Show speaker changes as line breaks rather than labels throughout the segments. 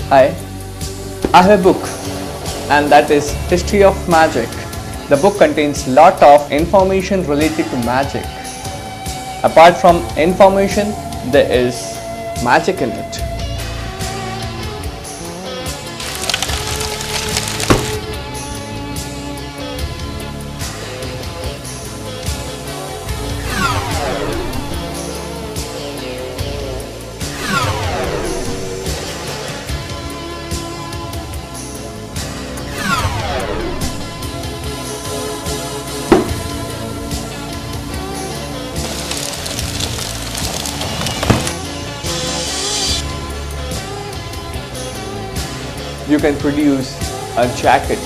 Hi, I have a book, and that is History of Magic. The book contains lot of information related to magic. Apart from information, there is magic in it. You can produce a jacket,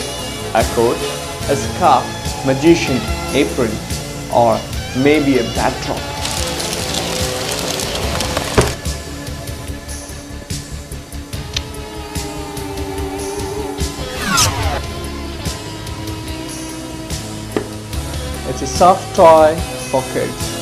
a coat, a scarf, magician, apron, or maybe a backdrop. It's a soft toy for kids.